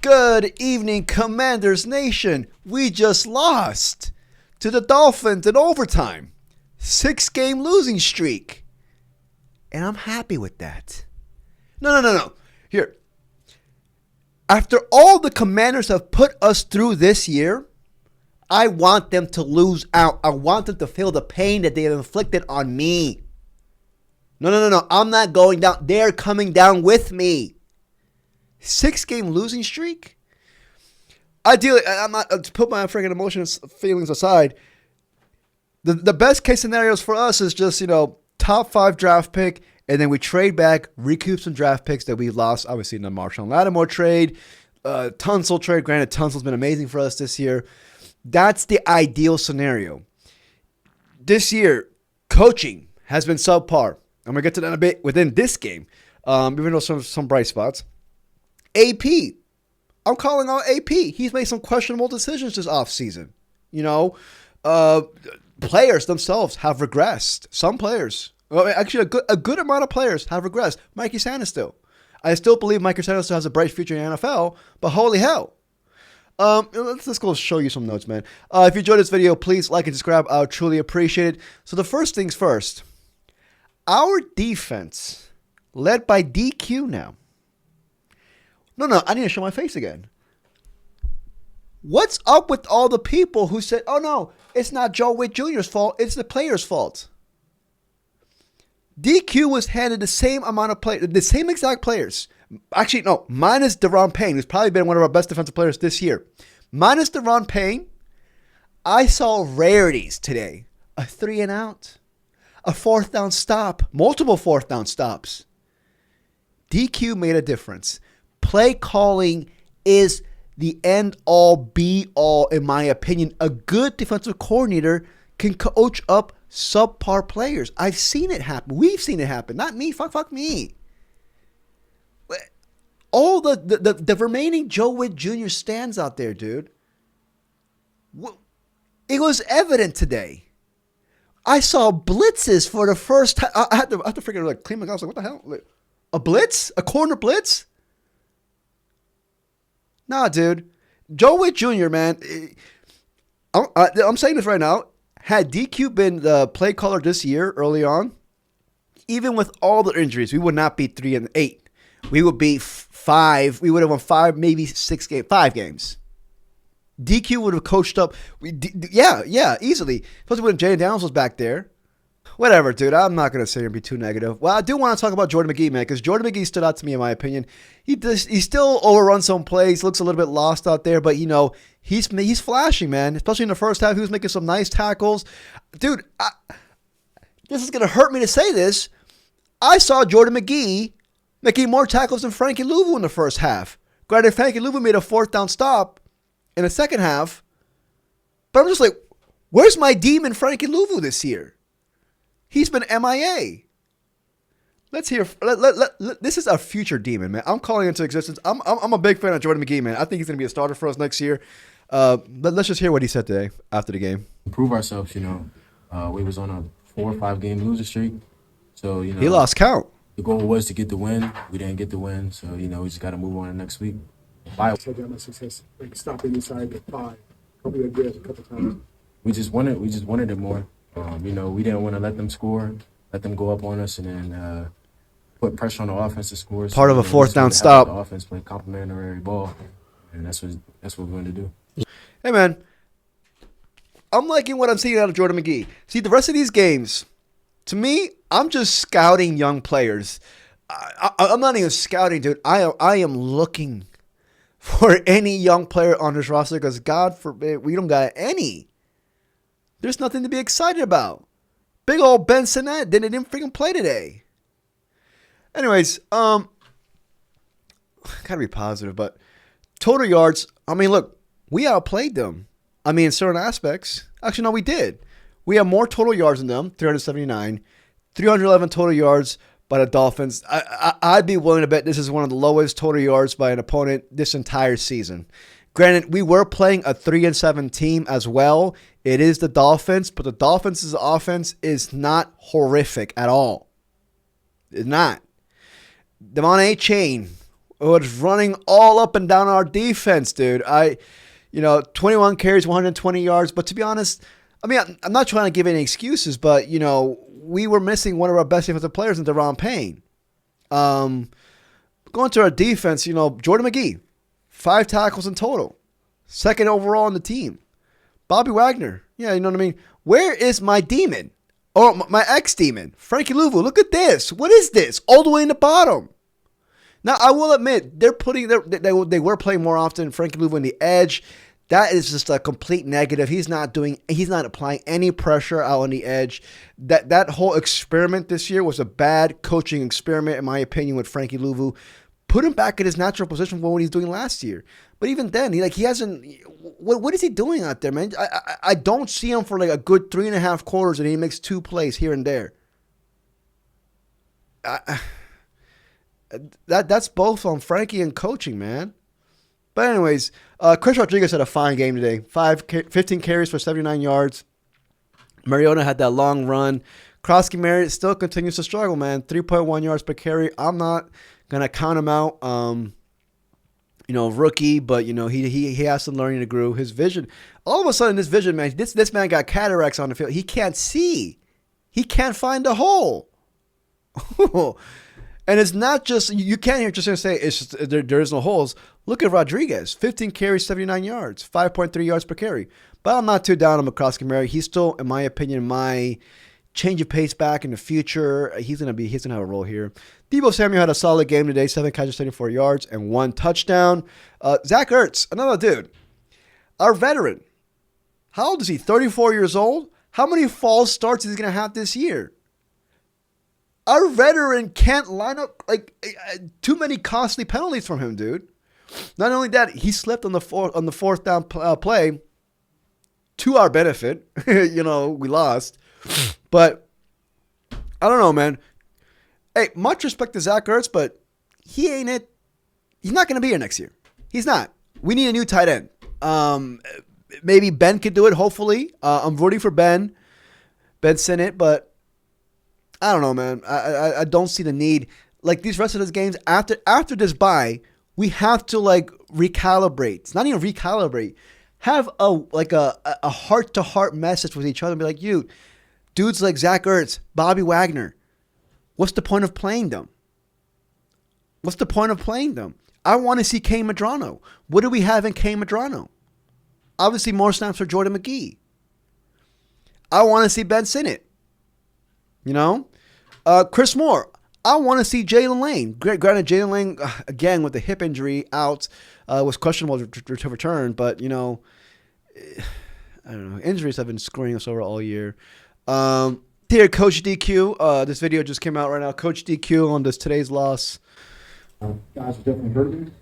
Good evening, Commanders Nation. We just lost to the Dolphins in overtime. 6-game losing streak. And I'm happy with that. No. Here. After all the Commanders have put us through this year, I want them to lose out. I want them to feel the pain that they have inflicted on me. No. I'm not going down. They're coming down with me. 6-game losing streak? Ideally, I'm not to put my freaking emotions, feelings aside. The best case scenarios for us is just, top 5 draft pick, and then we trade back, recoup some draft picks that we lost, obviously, in the Marshawn Lattimore trade, Tunsil trade. Granted, Tunsil's been amazing for us this year. That's the ideal scenario. This year, coaching has been subpar. I'm going to get to that in a bit within this game, even though some bright spots. AP. I'm calling out AP. He's made some questionable decisions this offseason. Players themselves have regressed. Some players. Well, actually, a good amount of players have regressed. Mikey Sanders still. I still believe Mikey Sanders still has a bright future in the NFL, but holy hell. Let's go show you some notes, man. If you enjoyed this video, please like and subscribe. I would truly appreciate it. So the first things first. Our defense, led by DQ now. No, I need to show my face again. What's up with all the people who said, oh no, it's not Joe Witt Jr.'s fault, it's the players' fault? DQ was handed the same amount of players, the same exact players. Actually, no, minus Deron Payne, who's probably been one of our best defensive players this year. Minus Deron Payne, I saw rarities today. A 3-and-out, a 4th-down stop, multiple 4th-down stops. DQ made a difference. Play calling is the end-all, be-all, in my opinion. A good defensive coordinator can coach up subpar players. I've seen it happen. We've seen it happen. Not me. Fuck me. All the remaining Joe Witt Jr. stands out there, dude. It was evident today. I saw blitzes for the first time. I had to figure out, clean my guy. I was like, what the hell? A blitz? A corner blitz? Nah, dude. Joe Witt Jr., man. I'm saying this right now. Had DQ been the play caller this year early on, even with all the injuries, we would not be 3-8. We would be 5. We would have won 5, maybe 5 games. DQ would have coached up. Easily. Especially when Jay Downs was back there. Whatever, dude. I'm not going to sit here and be too negative. Well, I do want to talk about Jordan McGee, man, because Jordan McGee stood out to me, in my opinion. He still overruns some plays, looks a little bit lost out there, but, he's flashing, man. Especially in the first half, he was making some nice tackles. Dude, this is going to hurt me to say this. I saw Jordan McGee making more tackles than Frankie Louvu in the first half. Granted, Frankie Louvu made a 4th-down stop in the second half, but I'm just like, where's my demon Frankie Louvu this year? He's been MIA. Let's hear. This is a future demon, man. I'm calling into existence. I'm a big fan of Jordan McGee, man. I think he's going to be a starter for us next year. But let's just hear what he said today after the game. Improve ourselves, we was on a 4 or 5 game losing streak. So, he lost count. The goal was to get the win. We didn't get the win. So, we just got to move on to next week. Bye. So got my success, stopping inside the 5. Probably a couple times. We just wanted it more. We didn't want to let them score, let them go up on us, and then put pressure on the offense to score. Part of a 4th-down stop. The offense play complimentary ball, and that's what we're going to do. Hey, man, I'm liking what I'm seeing out of Jordan McGee. See, the rest of these games, to me, I'm just scouting young players. I'm not even scouting, dude. I am looking for any young player on this roster because, God forbid, we don't got any. There's nothing to be excited about. Big old Ben Sinnett didn't freaking play today. Anyways, gotta be positive, but total yards, look, we outplayed them. In certain aspects. Actually, no, we did. We have more total yards than them, 379. 311 total yards by the Dolphins. I'd be willing to bet this is one of the lowest total yards by an opponent this entire season. Granted, we were playing a 3-7 team as well. It is the Dolphins, but the Dolphins' offense is not horrific at all. It's not. Devon A. Chain, was running all up and down our defense, dude. 21 carries, 120 yards. But to be honest, I mean, I'm not trying to give any excuses, but, we were missing one of our best defensive players in Deron Payne. Going to our defense, Jordan McGee, 5 tackles in total. Second overall on the team. Bobby Wagner. Yeah, you know what I mean? Where is my demon? Or my ex-demon? Frankie Louvu. Look at this. What is this? All the way in the bottom. Now, I will admit, they were playing more often. Frankie Louvu on the edge. That is just a complete negative. He's not applying any pressure out on the edge. That whole experiment this year was a bad coaching experiment, in my opinion, with Frankie Louvu. Put him back in his natural position for what he's doing last year. But even then, he hasn't. What is he doing out there, man? I don't see him for like a good 3.5 quarters, and he makes 2 plays here and there. That's both on Frankie and coaching, man. But anyways, Chris Rodriguez had a fine game today. 15 carries for 79 yards. Mariota had that long run. Krosky Merritt still continues to struggle, man. 3.1 yards per carry. I'm not gonna count him out. Rookie, but he has some learning to grow. His vision, all of a sudden, this vision, man. This man got cataracts on the field. He can't see. He can't find a hole. And it's not just, you can't just say it's just, there is no holes. Look at Rodriguez, 15 carries, 79 yards, 5.3 yards per carry. But I'm not too down on McCroskey Mary. He's still, in my opinion, my change of pace back in the future. He's gonna have a role here. Deebo Samuel had a solid game today, 7 catches, 74 yards, and 1 touchdown. Zach Ertz, another dude, our veteran. How old is he? 34 years old. How many false starts is he gonna have this year? Our veteran can't line up, too many costly penalties from him, dude. Not only that, he slipped on the fourth down play to our benefit. We lost. But I don't know, man. Hey, much respect to Zach Ertz, but he ain't it. He's not going to be here next year. He's not. We need a new tight end. Maybe Ben could do it, hopefully. I'm rooting for Ben Sinnott, but I don't know, man. I don't see the need. Like, these rest of these games, after this bye, we have to, recalibrate. It's not even recalibrate. Have a heart-to-heart message with each other and be like, dudes like Zach Ertz, Bobby Wagner, what's the point of playing them? I want to see Kay Medrano. What do we have in Kay Medrano? Obviously, more snaps for Jordan McGee. I want to see Ben Sinnott. Chris Moore. I want to see Jalen Lane. Granted, Jalen Lane, again, with the hip injury out, was questionable to return. But, I don't know. Injuries have been screwing us over all year. Here, Coach DQ. This video just came out right now. Coach DQ on today's loss. Guys are definitely hurting.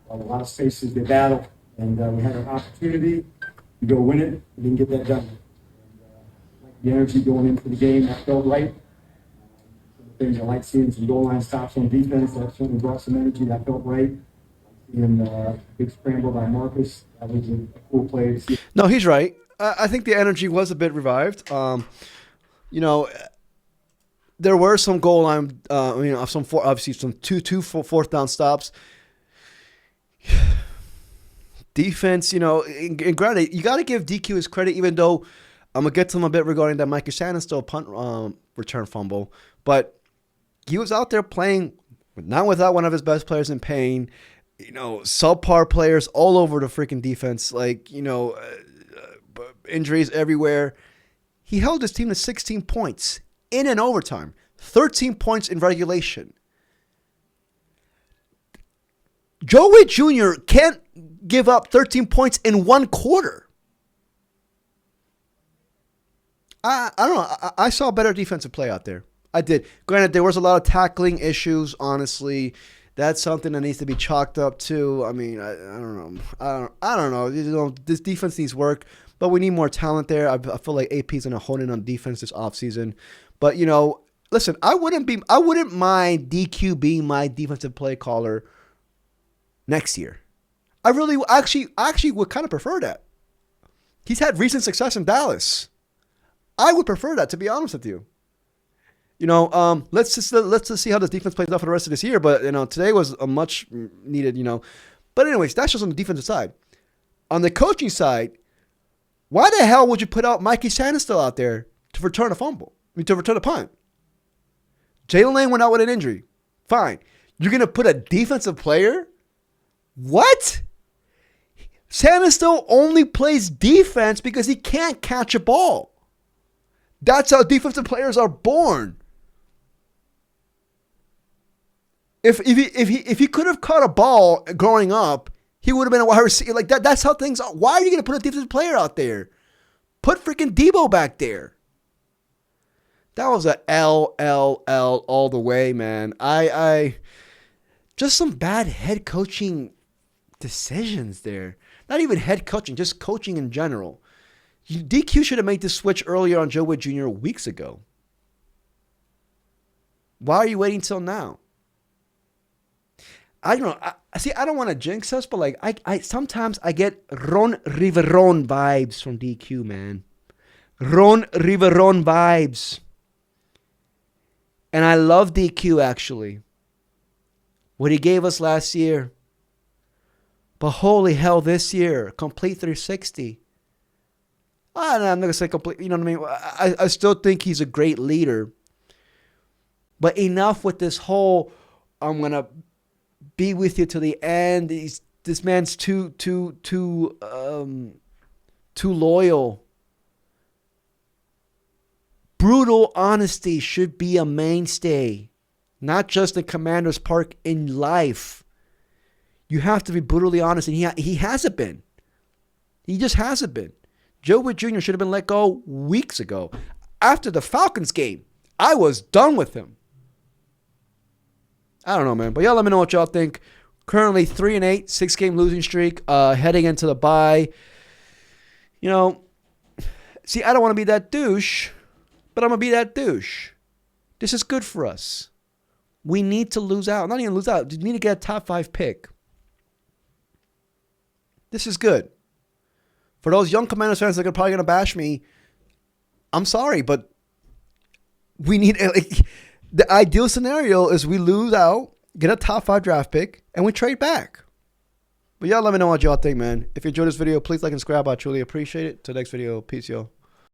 A lot of spaces they battle. And we had an opportunity to go win it. We didn't get that done. The energy going into the game, that felt right. Some of the things I like seeing, some goal line stops on defense, that certainly brought some energy, that felt right. Seeing big scramble by Marcus, that was a cool play to see. No, he's right. I think the energy was a bit revived. There were some goal line, obviously some two fourth down stops. Defense, and granted, you got to give DQ his credit, even though I'm going to get to him a bit regarding that Micah Sanders punt return fumble. But he was out there playing, not without one of his best players in Payne. Subpar players all over the freaking defense. Injuries everywhere. He held his team to 16 points in an overtime. 13 points in regulation. Joe Witt Jr. can't give up 13 points in one quarter. I don't know. I saw better defensive play out there. I did. Granted, there was a lot of tackling issues, honestly. That's something that needs to be chalked up too. I mean, I don't know. I don't know. This defense needs work, but we need more talent there. I feel like AP's going to hone in on defense this offseason. But, listen, I wouldn't mind DQ being my defensive play caller next year. I really actually would kind of prefer that. He's had recent success in Dallas. I would prefer that, to be honest with you. Let's just see how this defense plays out for the rest of this year. But today was a much needed. But anyways, that's just on the defensive side. On the coaching side, why the hell would you put out Mikey Sandustil out there to return a fumble? To return a punt. Jalen Lane went out with an injury. Fine. You're gonna put a defensive player? What? Sandustil only plays defense because he can't catch a ball. That's how defensive players are born. If he could have caught a ball growing up, he would have been a wide receiver. Like that. That's how things are. Why are you going to put a defensive player out there? Put freaking Debo back there. That was a L all the way, man. I just some bad head coaching decisions there. Not even head coaching, just coaching in general. DQ should have made this switch earlier on Joe Wood Jr. weeks ago. Why are you waiting till now? I don't know. I don't want to jinx us, but like I sometimes I get Ron Riveron vibes from DQ, man. Ron Riveron vibes. And I love DQ actually. What he gave us last year. But holy hell, this year, complete 360. I'm not going to say complete, you know what I mean? I still think he's a great leader. But enough with this whole, I'm going to be with you to the end. This man's too loyal. Brutal honesty should be a mainstay. Not just in Commander's Park, in life. You have to be brutally honest, and he hasn't been. He just hasn't been. Joe Wood Jr. should have been let go weeks ago. After the Falcons game, I was done with him. I don't know, man. But y'all let me know what y'all think. Currently 3-8, 6-game losing streak, heading into the bye. See, I don't want to be that douche, but I'm going to be that douche. This is good for us. We need to lose out. Not even lose out. We need to get a top 5 pick. This is good. For those young Commanders fans that are probably going to bash me, I'm sorry, but we need the ideal scenario is we lose out, get a top 5 draft pick, and we trade back. But y'all let me know what y'all think, man. If you enjoyed this video, please like and subscribe. I truly appreciate it. Till next video, peace, y'all.